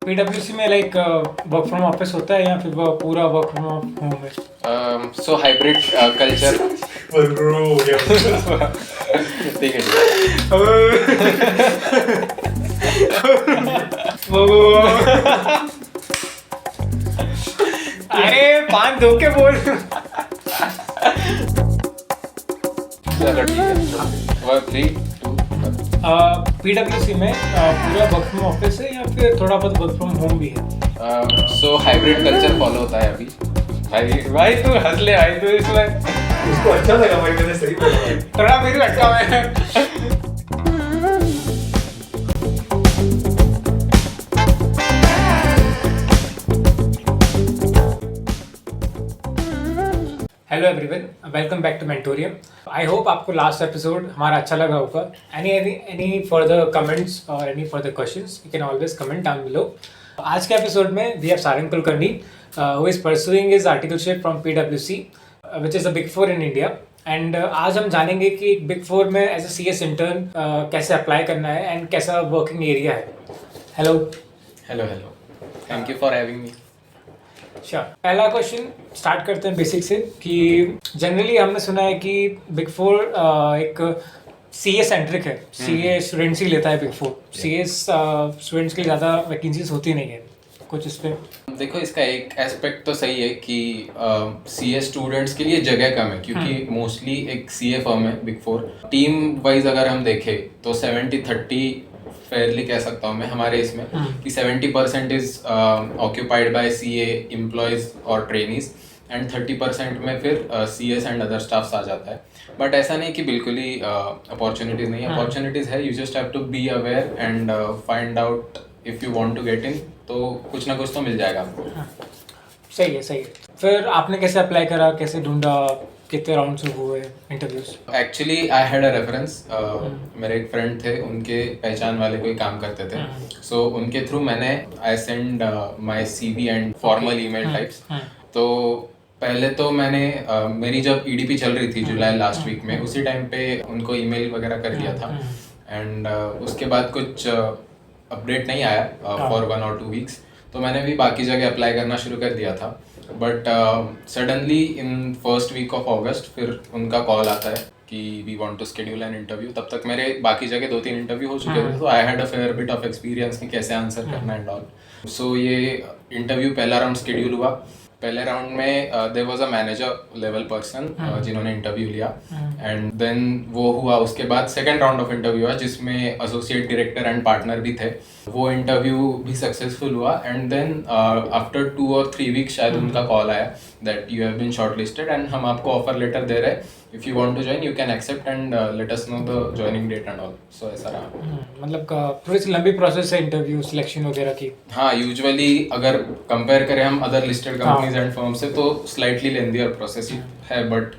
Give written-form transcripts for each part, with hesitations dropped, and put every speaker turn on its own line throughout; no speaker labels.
पीडब्ल्यूसी में like work from office होता है या फिर वो पूरा वर्क फ्रॉम होम है?
सो हाइब्रिड कल्चर
पर ब्रो
ठीक है
अरे पान धो के बोल।
चलो ठीक है 3 2
पीडब्ल्यूसी में पूरा वर्क फ्रॉम ऑफिस है या फिर थोड़ा बहुत वर्क फ्रॉम होम भी है?
सो हाइब्रिड कल्चर फॉलो होता है अभी। भाई भाई तू हंस ले भाई, तू इसमें
उसको अच्छा लगा भाई, मैंने सही बोला।
थोड़ा मेरी अटका है। Hello everyone, welcome back to Mentorium. I hope आपको लास्ट एपिसोड हमारा अच्छा लगा होगा। एनी फर्दर कमेंट्स और any further questions you can always comment down below. आज के एपिसोड में we have Sarang Kulkarni who is pursuing his articleship from पीडब्ल्यूसी which is a big four in India. And आज हम जानेंगे कि बिग फोर में एज अ सीएस इंटर्न कैसे अप्लाई करना है एंड कैसा वर्किंग एरिया है। Hello
hello hello, thank you for having me.
अच्छा, पहला क्वेश्चन स्टार्ट करते हैं बेसिक से कि जनरली हमने सुना है कि बिग फोर एक सीए सेंट्रिक है, सीए स्टूडेंट्स ही लेता है बिग फोर, सीए स्टूडेंट्स के लिए ज़्यादा वैकेंसीज होती नहीं है। कुछ इस पे
देखो, इसका एक एस्पेक्ट तो सही है कि सीए स्टूडेंट्स के लिए जगह कम है क्योंकि मोस्टली एक सीए फर्म है बिग फोर। टीम वाइज अगर हम देखें तो 70-30 फेयरली कह सकता हूँ मैं हमारे इसमें कि 70% is occupied by CA employees और ट्रेनीज एंड 30% में फिर सीएस एंड अदर स्टाफ्स आ जाता है। बट ऐसा नहीं कि बिल्कुल ही अपॉर्चुनिटीज नहीं है, अपॉर्चुनिटीज है। You just have to be aware and find out if you want to get in, तो कुछ ना कुछ तो मिल जाएगा आपको।
सही है, सही है। फिर आपने कैसे अप्लाई करा, कैसे ढूंढा, कितने राउंड्स हुए interviews?
Actually I had a reference. मेरे एक फ्रेंड थे, उनके पहचान वाले कोई काम करते थे, सो उनके थ्रू मैंने I send my CV and formal email types. तो पहले तो मैंने मेरी जब ईडीपी चल रही थी जुलाई लास्ट वीक में, उसी टाइम पे उनको ईमेल वगैरह कर दिया था एंड उसके बाद कुछ अपडेट नहीं आया फॉर 1 or 2 वीक्स। तो मैंने भी बाकी जगह अप्लाई करना शुरू कर दिया था। But suddenly in first week of August फिर उनका कॉल आता है कि we want to schedule an interview. तब तक मेरे बाकी जगह 2-3 इंटरव्यू हो चुके थे, तो I had a fair bit of experience कि कैसे आंसर करना एंड ऑल। सो ये इंटरव्यू पहला राउंड शेड्यूल हुआ। पहले राउंड में there was a manager level person जिन्होंने इंटरव्यू लिया एंड देन वो हुआ। उसके बाद सेकंड राउंड ऑफ इंटरव्यू हुआ जिसमें एसोसिएट डायरेक्टर एंड पार्टनर भी थे। वो इंटरव्यू भी सक्सेसफुल हुआ and then after 2 or 3 weeks शायद उनका कॉल आया that you have been shortlisted and हम आपको ऑफर लेटर दे रहे हैं, if you want to join you can accept and let us know the joining date and all. So ऐसा रहा।
मतलब थोड़ी सी लंबी प्रोसेस है इंटरव्यू सिलेक्शन वगैरह की।
हाँ, यूजुअली अगर कंपेयर करें हम other listed companies and firm से तो स्लाइटली लेंदियर प्रोसेस है, बट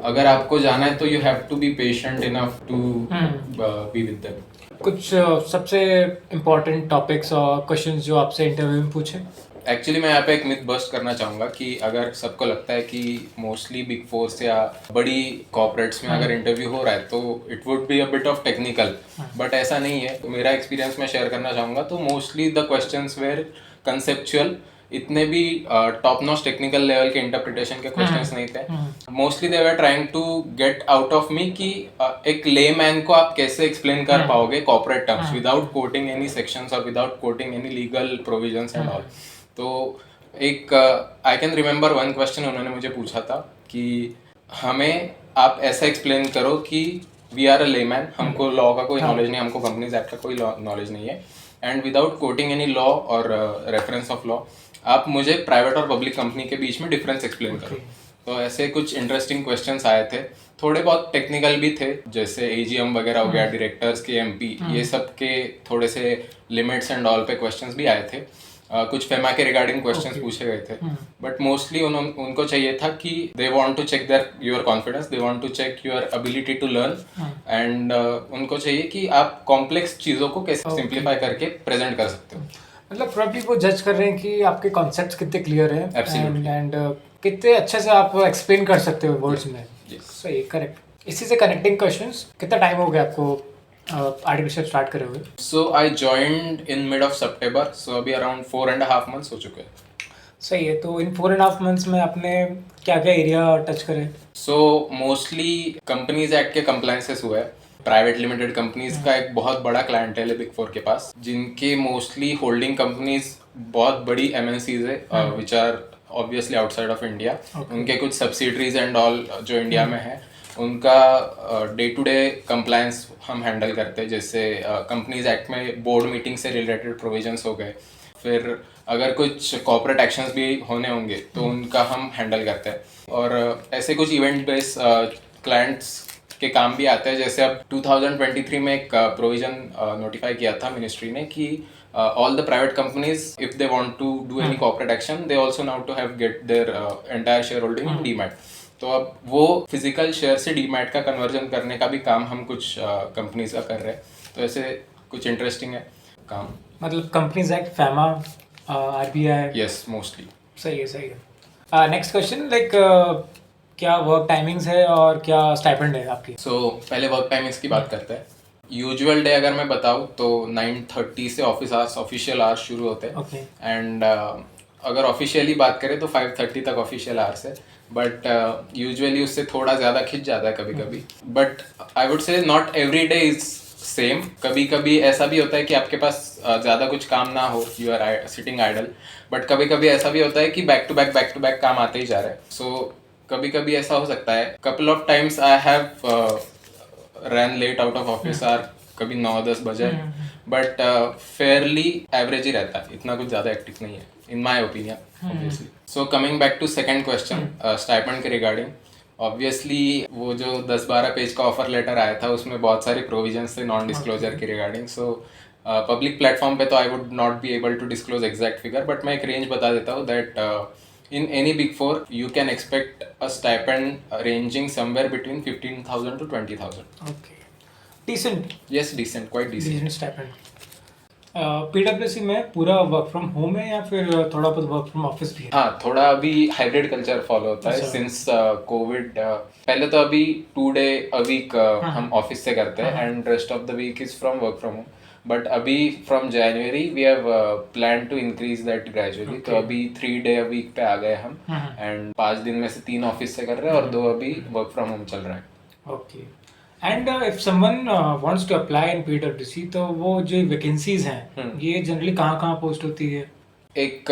अगर आपको जाना है तो you have to be patient enough to be with them.
कुछ सबसे इम्पोर्टेंट टॉपिक्स और क्वेश्चंस जो आपसे इंटरव्यू में पूछे?
एक्चुअली मैं यहाँ पे एक मिथ बस्ट करना चाहूँगा कि अगर सबको लगता है कि मोस्टली बिग फोर्स या बड़ी कॉर्पोरेट्स में अगर इंटरव्यू हो रहा है तो it would be a bit of technical, but ऐसा नहीं है। तो मेरा एक्सपीरियंस मैं शेयर करना चाहूँगा तो mostly the questions were conceptual, इतने भी टॉप नॉच टेक्निकल लेवल के इंटरप्रिटेशन के क्वेश्चंस नहीं थे। Mostly they were trying to get out of me कि एक लेमैन को आप कैसे एक्सप्लेन कर पाओगे corporate terms without quoting any sections और without quoting any legal provisions and all. तो एक I can remember one question उन्होंने मुझे पूछा था कि हमें आप ऐसा एक्सप्लेन करो कि वी आर अ लेमैन, हमको लॉ का कोई नॉलेज नहीं, हमको कंपनीज एक्ट का कोई नॉलेज नहीं है and without quoting any law और रेफरेंस ऑफ लॉ आप मुझे प्राइवेट और पब्लिक कंपनी के बीच में डिफरेंस एक्सप्लेन करो। तो ऐसे कुछ इंटरेस्टिंग क्वेश्चंस आए थे, थोड़े बहुत टेक्निकल भी थे, जैसे एजीएम वगैरह हो गया, डायरेक्टर्स के एमपी, ये सब के थोड़े से लिमिट्स एंड ऑल पे क्वेश्चंस भी आए थे। कुछ फेमा के रिगार्डिंग क्वेश्चंस पूछे गए थे, बट मोस्टली उनको चाहिए था कि they want to check their your confidence, they want to check your ability to learn and उनको चाहिए कि आप कॉम्प्लेक्स चीज़ों को कैसे सिंप्लीफाई करके प्रेजेंट कर सकते हो।
मतलब प्रॉब्ली वो जज कर रहे हैं कि आपके कॉन्सेप्ट्स कितने क्लियर हैं
Absolutely.
एंड कितने अच्छे से आप एक्सप्लेन कर सकते हो वर्ड्स में।
Yes.
सही, करेक्ट। इसी से कनेक्टिंग क्वेश्चंस, कितना टाइम हो गया आपको आर्टिफिशियल स्टार्ट करे हुए?
So I joined in mid of September, so अभी अराउंड 4.5 months हो चुके हैं.
सही है। तो इन 4.5 मंथ्स में आपने क्या क्या एरिया टच करे?
सो मोस्टली कंपनीज एक्ट के कंप्लायंसेस हुए हैं. प्राइवेट लिमिटेड कंपनीज का एक बहुत बड़ा क्लाइंटेल है बिग फोर के पास, जिनके मोस्टली होल्डिंग कंपनीज बहुत बड़ी एमएनसीज है which are obviously outside of India. उनके कुछ सब्सिडरीज एंड ऑल जो इंडिया में है, उनका डे टू डे कंप्लायंस हम हैंडल करते हैं. जैसे कंपनीज एक्ट में बोर्ड मीटिंग से रिलेटेड प्रोविजंस हो गए, फिर अगर कुछ कॉर्पोरेट एक्शंस भी होने होंगे तो उनका हम हैंडल करते हैं. और ऐसे कुछ इवेंट बेस्ड क्लाइंट्स के काम भी आते हैं. जैसे अब 2023 में एक प्रोविजन नोटिफाई किया था मिनिस्ट्री ने कि all the private companies if they want to do any corporate action, they also now to have get their entire share holding in demat. तो अब वो फिजिकल शेयर से डीमैट का कन्वर्जन करने का भी काम हम कुछ कंपनीज का कर रहे हैं. तो ऐसे कुछ इंटरेस्टिंग है काम.
मतलब companies act, FEMA, RBI.
Yes, mostly.
सही है, सही है. नेक्स्ट क्वेश्चन, लाइक क्या वर्क टाइमिंग्स है और क्या स्टाइपेंड है आपकी?
सो पहले वर्क टाइमिंग्स की बात करते हैं. यूजुअल डे अगर मैं बताऊँ तो 9:30 से ऑफिस आवर्स, ऑफिशियल आवर्स शुरू होते हैं.
ओके.
एंड अगर ऑफिशियली बात करें तो 5:30 तक ऑफिशियल आवर्स है. बट यूजुअली उससे थोड़ा ज़्यादा खिंच जाता है कभी कभी. But I would say not every day is same. कभी कभी ऐसा भी होता है कि आपके पास ज़्यादा कुछ काम ना हो, you are sitting idle. But कभी कभी ऐसा भी होता है कि बैक टू बैक काम आते ही जा रहे हैं. सो कभी कभी ऐसा हो सकता है. Couple of times I have run late out of office or, कभी 9-10 बजे. बट फेयरली एवरेज ही रहता है, इतना कुछ ज़्यादा एक्टिव नहीं है in my opinion obviously. So coming back to second question, stipend के रिगार्डिंग. ऑब्वियसली वो जो 10-12 पेज का ऑफर लेटर आया था उसमें बहुत सारे प्रोविजंस थे नॉन डिस्क्लोजर के रिगार्डिंग. सो पब्लिक प्लेटफॉर्म पे तो I would not be able to disclose exact figure, but मैं एक रेंज बता देता हूँ that in any big four you can expect a stipend ranging somewhere between 15,000 to 20,000.
Okay. Decent.
Yes, decent, quite decent.
Decent stipend. पीडब्ल्यूसी में पूरा work from home है या फिर थोड़ा बहुत वर्क फ्रॉम ऑफिस भी है?
हाँ, थोड़ा अभी हाइब्रिड कल्चर फॉलो होता है
अच्छा.
Since Covid. पहले तो अभी 2 day a week हम ऑफिस से करते हैं and rest of the week is from work from home. But अभी from January we have plan to increase that gradually. तो अभी 3 day a week पे आ गए हम एंड 5 दिन में से 3 ऑफिस से कर रहे हैं और 2 अभी वर्क फ्रॉम होम चल रहा है.
Okay. And if someone wants to apply in पीडब्ल्यूसी, तो वो जो वैकेंसीज हैं ये जनरली कहाँ कहाँ पोस्ट होती है?
एक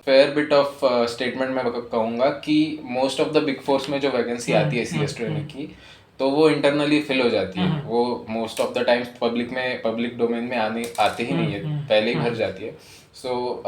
फेयर बिट ऑफ स्टेटमेंट मैं कहूँगा कि most of the big force में जो वैकेंसी आती है CS ट्रेनिंग की, तो वो इंटरनली फिल हो जाती है. वो most of the times public domain में आते ही नहीं है, पहले ही भर जाती है. So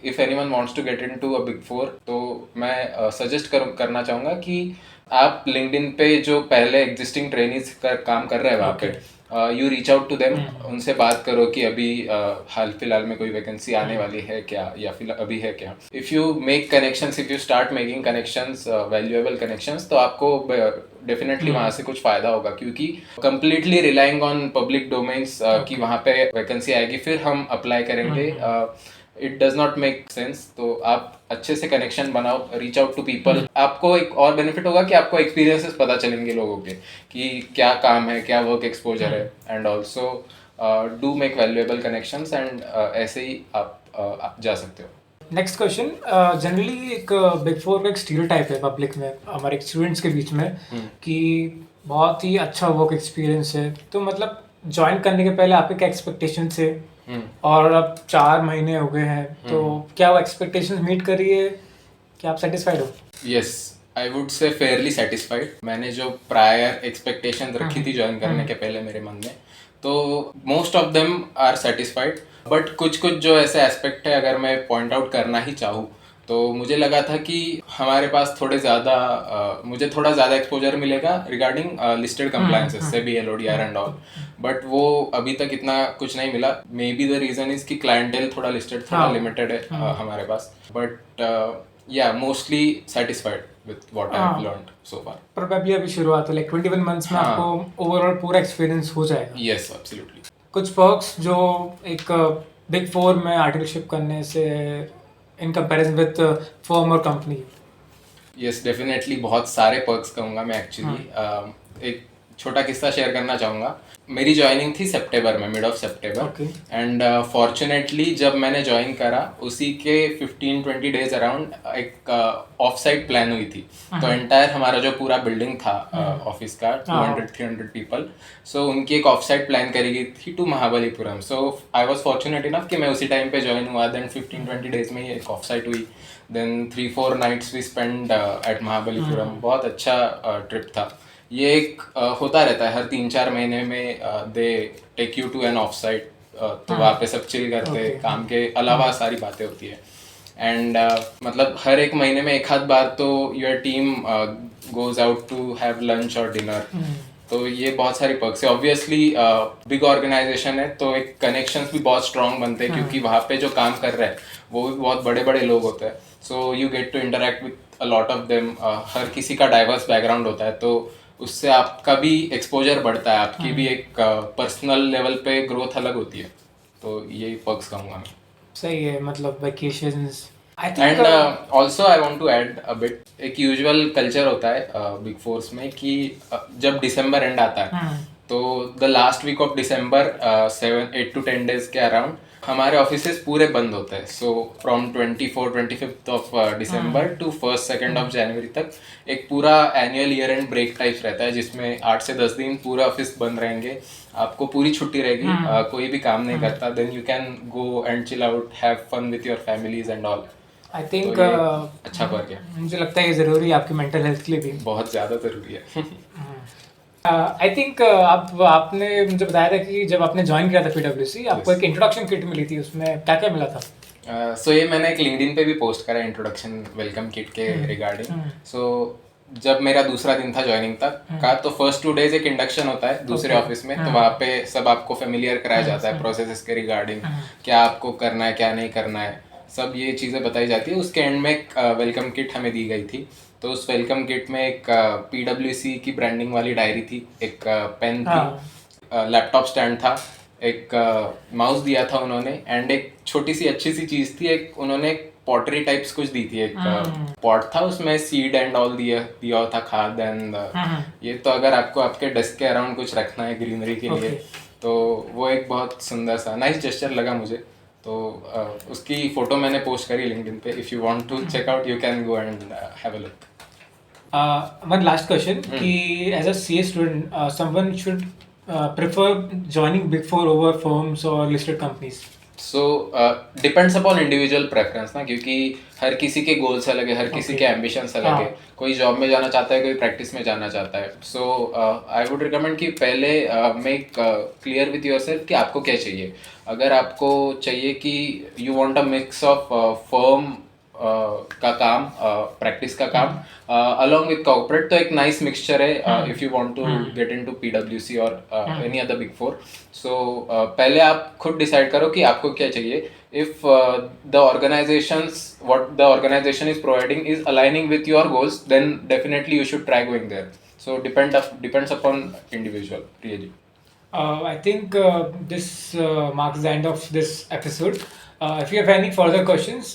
if anyone wants to get into a big four, तो मैं सजेस्ट करना चाहूँगा कि आप लिंक्डइन पे जो पहले एग्जिस्टिंग ट्रेनीज काम कर रहे हैं वहाँ पे you reach out to them. उनसे बात करो कि अभी हाल फिलहाल में कोई वैकेंसी आने वाली है क्या या फिर अभी है क्या. If you make connections, if you start making connections, valuable connections, तो आपको डेफिनेटली वहाँ से कुछ फायदा होगा. क्योंकि completely relying on public domains कि वहाँ पे वैकेंसी आएगी फिर हम अप्लाई करेंगे, it does not make sense. तो आप अच्छे से कनेक्शन बनाओ, रीच आउट टू पीपल. आपको एक और बेनिफिट होगा कि आपको एक्सपीरियंसेस पता चलेंगे लोगों के कि क्या काम है, क्या वर्क एक्सपोजर है. And also do make valuable connections and ऐसे ही आप जा सकते हो.
नेक्स्ट क्वेश्चन, जनरली एक बिग फोर का एक स्टीरियोटाइप है पब्लिक में, हमारे स्टूडेंट्स के बीच में, कि बहुत ही अच्छा वर्क एक्सपीरियंस है. तो मतलब ज्वाइन करने के पहले आपके क्या एक्सपेक्टेशन थे और अब 4 महीने हो गए हैं, तो क्या वो एक्सपेक्टेशंस मीट कर रही है? क्या आप सेटिस्फाइड हो?
Yes, I would say Fairlie satisfied. मैंने जो प्रायर एक्सपेक्टेशन रखी थी ज्वाइन करने के पहले मेरे मन में, तो most of them are satisfied. But कुछ जो ऐसे एस्पेक्ट है अगर मैं पॉइंट आउट करना ही चाहूँ, तो मुझे लगा था कि हमारे पास मुझे थोड़ा ज़्यादा एक्सपोजर मिलेगा रिगार्डिंग लिस्टेड कंप्लायंसेस से भी, LODR एंड ऑल. बट वो अभी तक इतना कुछ नहीं मिला. Maybe the reason is कि क्लाइंटेल थोड़ा लिस्टेड, थोड़ा लिमिटेड है हमारे पास. But yeah mostly satisfied with what I have learned so far.
Probably अभी शुरुआत है, लाइक 21 मंथ्स में आपको ओवरऑल पूरा एक्सपीरियंस हो जाएगा.
Yes, absolutely.
कुछ पर्क्स जो एक बिग फोर में आर्टिकलशिप करने से इन कंपैरिजन विद फर्म और कंपनी?
यस, डेफिनेटली बहुत सारे पर्क्स कहूँगा मैं एक्चुअली. एक छोटा किस्सा शेयर करना चाहूँगा। मेरी ज्वाइनिंग थी सितंबर में, mid of September,
Okay.
And fortunately जब मैंने ज्वाइन करा उसी के 15-20 डेज अराउंड एक ऑफ साइट प्लान हुई थी। तो एंटायर हमारा जो पूरा बिल्डिंग था ऑफिस का 200-300 पीपल, सो उनकी एक ऑफ साइट प्लान करी गई थी to Mahabalipuram. So I was fortunate enough कि मैं उसी टाइम पे ज्वाइन हुआ। देन 15-20 डेज में ही एक ऑफ साइट हुई। Then 3-4 nights we spend at Mahabalipuram. बहुत अच्छा ट्रिप था। ये एक होता रहता है हर 3-4 महीने में, they take you to an off site, तो वहाँ पे सब चिल करते हैं, काम के अलावा सारी बातें होती है। एंड मतलब हर एक महीने में एक आध बार तो your team goes out to have lunch और डिनर। तो ये बहुत सारी पर्क्स है। ऑब्वियसली बिग ऑर्गेनाइजेशन है तो एक कनेक्शंस भी बहुत स्ट्रांग बनते हैं, क्योंकि वहाँ पे जो काम कर रहे हैं वो भी बहुत बड़े बड़े लोग होते हैं। So you get to interact with a lot of them. हर किसी का डाइवर्स बैकग्राउंड होता है, तो उससे आपका भी एक्सपोजर बढ़ता है, आपकी भी एक पर्सनल लेवल पे ग्रोथ अलग होती है। तो यही पर्क्स कहूँगा मैं।
सही है, मतलब vacations I
and
think
also I want to add a bit, एक यूजुअल कल्चर होता है बिग फोर्स में कि जब दिसंबर एंड आता है तो the last week of December 8 to 10 days के अराउंड हमारे ऑफिसेज पूरे बंद होते हैं। So from 24-25 of December to 1st-2nd of January तक एक पूरा annual year end break type रहता है, जिसमें 8 से 10 दिन पूरे ऑफिस बंद रहेंगे, आपको पूरी छुट्टी रहेगी, कोई भी काम नहीं करता। Then you can go and chill out, have fun with your families and all.
I think
अच्छा पर्क है,
मुझे लगता है ये ज़रूरी है आपकी मेंटल हेल्थ के लिए भी।
बहुत ज़्यादा ज़रूरी है।
आई थिंक आपने मुझे बताया था कि जब आपने ज्वाइन किया था PwC, आपको एक इंट्रोडक्शन किट मिली थी, उसमें क्या क्या मिला था?
सो ये मैंने एक लिंक्डइन पे भी पोस्ट करा इंट्रोडक्शन वेलकम किट के रिगार्डिंग। सो जब मेरा दूसरा दिन था ज्वाइनिंग तक का, तो फर्स्ट 2 डेज एक इंडक्शन होता है दूसरे ऑफिस में। तो वहाँ पे सब आपको फेमिलियर कराया जाता है प्रोसेसेस के रिगार्डिंग, क्या आपको करना है क्या नहीं करना है, सब ये चीज़ें बताई जाती है। उसके एंड में एक वेलकम किट हमें दी गई थी। तो उस वेलकम किट में एक PwC की ब्रांडिंग वाली डायरी थी, एक पेन थी, लैपटॉप स्टैंड था, एक माउस दिया था उन्होंने, एंड एक छोटी सी अच्छी सी चीज़ थी, एक उन्होंने पॉटरी टाइप्स कुछ दी थी, एक पॉट था, उसमें सीड एंड ऑल दिया था, खाद एंड ये। तो अगर आपको आपके डेस्क के अराउंड कुछ रखना है ग्रीनरी के लिए, तो वो एक बहुत सुंदर सा नाइस जेस्चर लगा मुझे। तो उसकी फोटो मैंने पोस्ट करी लिंक्डइन पे। If you want to check out you can go and have a look.
One last question कि as a CA student someone should prefer joining Big Four over firms or listed companies?
So depends upon individual preference ना, क्योंकि हर किसी के goals अलग है, हर किसी के ambitions अलग है। कोई जॉब में जाना चाहता है, कोई प्रैक्टिस में जाना चाहता है। सो आई वुड रिकमेंड कि पहले मेक क्लियर विथ योरसेल्फ कि आपको क्या चाहिए। अगर आपको चाहिए कि you want a mix of firm का काम, प्रैक्टिस का काम अलॉन्ग विथ कॉर्पोरेट, तो एक नाइस मिक्सचर है if you want to get into PwC और any other big four. So पहले आप खुद डिसाइड करो कि आपको क्या चाहिए। If the organisations what the organisation is providing is aligning with your goals, then definitely you should try going there. So depends upon individual really.
I think this marks the end of this episode. If you have any further questions,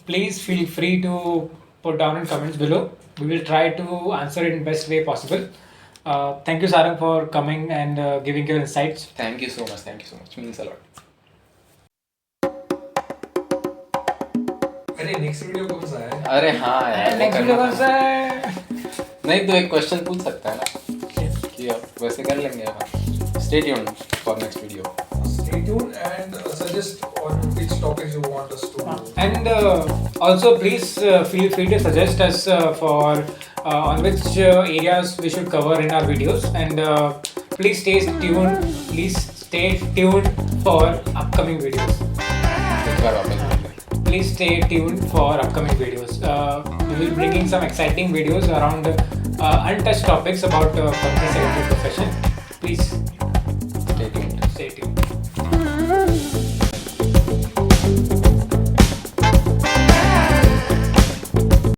please feel free to put down in comments below. We will try to answer it in best way possible. Thank you, Sarang, for coming and giving your insights.
Thank you so much, means a lot.
अरे next video कौन सा है?
अरे हाँ यार, वो
Next
करना
video कौन सा है?
नहीं तो एक क्वेश्चन पूछ सकता है ना कि अब वैसे कर लेंगे। Stay tuned for next video.
Stay tuned and suggest on which topics you want us to.
And also please feel free to suggest us for on which areas we should cover in our videos, and please stay tuned for upcoming videos.
एक बार वापस बोल दे।
Please stay tuned for upcoming videos. We will be bringing some exciting videos around untouched topics about company secretary profession. Please